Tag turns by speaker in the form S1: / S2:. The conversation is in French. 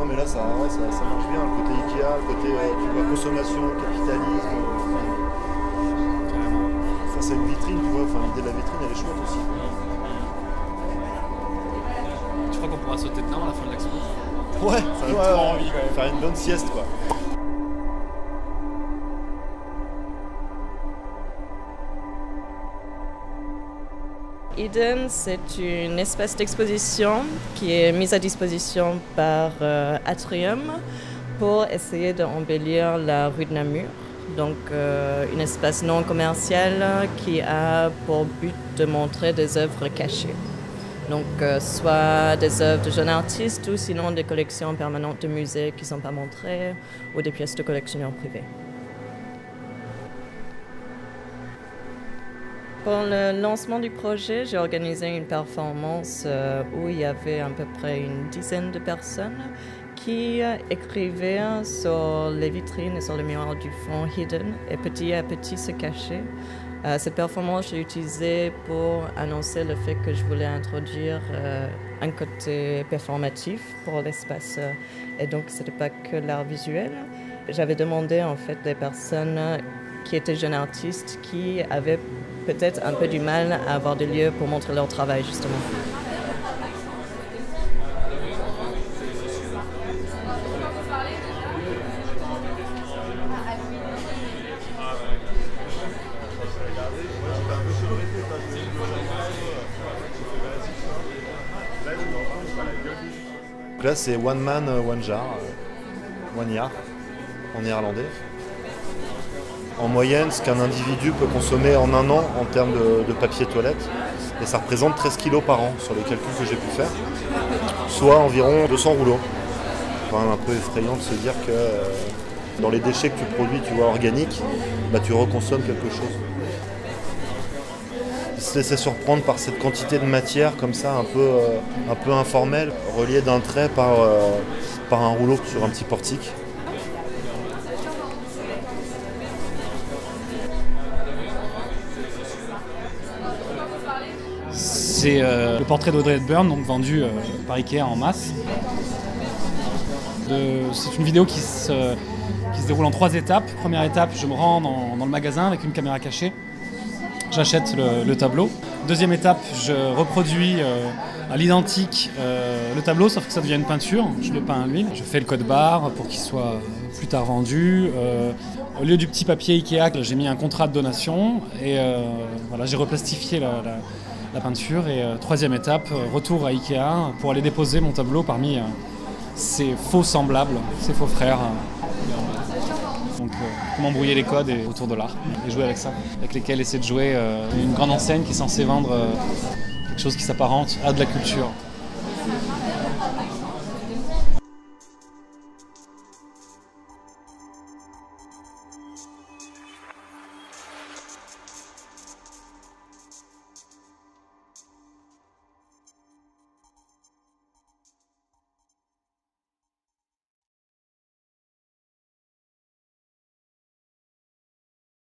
S1: Non mais là ça marche bien, le côté Ikea, le côté tu vois, consommation, capitalisme. Face à une vitrine, tu vois, l'idée de la vitrine elle est chouette aussi.
S2: Tu crois qu'on pourra sauter dedans à la fin de l'expo?
S1: Ouais, ça donne trop envie quand même. Faire une bonne sieste quoi.
S3: Eden, c'est une espace d'exposition qui est mise à disposition par Atrium pour essayer d'embellir la rue de Namur. Donc, un espace non commercial qui a pour but de montrer des œuvres cachées. Donc, soit des œuvres de jeunes artistes ou sinon des collections permanentes de musées qui ne sont pas montrées ou des pièces de collectionneurs privés. Pour le lancement du projet, j'ai organisé une performance où il y avait à peu près une dizaine de personnes qui écrivaient sur les vitrines et sur le miroir du fond Hidden et petit à petit se cachaient. Cette performance, j'ai utilisée pour annoncer le fait que je voulais introduire un côté performatif pour l'espace. Et donc, ce n'était pas que l'art visuel. J'avais demandé en fait des personnes qui étaient jeunes artistes qui avaient peut-être un peu du mal à avoir des lieux pour montrer leur travail, justement.
S1: Là c'est one man, one jar, one yard en néerlandais. En moyenne, ce qu'un individu peut consommer en un an en termes de papier toilette. Et ça représente 13 kilos par an sur les calculs que j'ai pu faire, soit environ 200 rouleaux. C'est quand même un peu effrayant de se dire que dans les déchets que tu produis, tu vois, organiques, bah, tu reconsommes quelque chose. Se laisser surprendre par cette quantité de matière comme ça, un peu informelle, reliée d'un trait par un rouleau sur un petit portique.
S2: C'est le portrait d'Audrey Hepburn, donc vendu par Ikea en masse. C'est une vidéo qui se déroule en 3 étapes. Première étape, je me rends dans le magasin avec une caméra cachée. J'achète le tableau. Deuxième étape, je reproduis à l'identique le tableau, sauf que ça devient une peinture. Je le peins à l'huile. Je fais le code barre pour qu'il soit plus tard vendu. Au lieu du petit papier Ikea, j'ai mis un contrat de donation et voilà, j'ai replastifié la peinture. Et troisième étape, retour à Ikea pour aller déposer mon tableau parmi ces faux semblables, ces faux frères. Donc comment brouiller les codes et autour de l'art et jouer avec ça, avec lesquels essayer de jouer une grande enseigne qui est censée vendre quelque chose qui s'apparente à de la culture.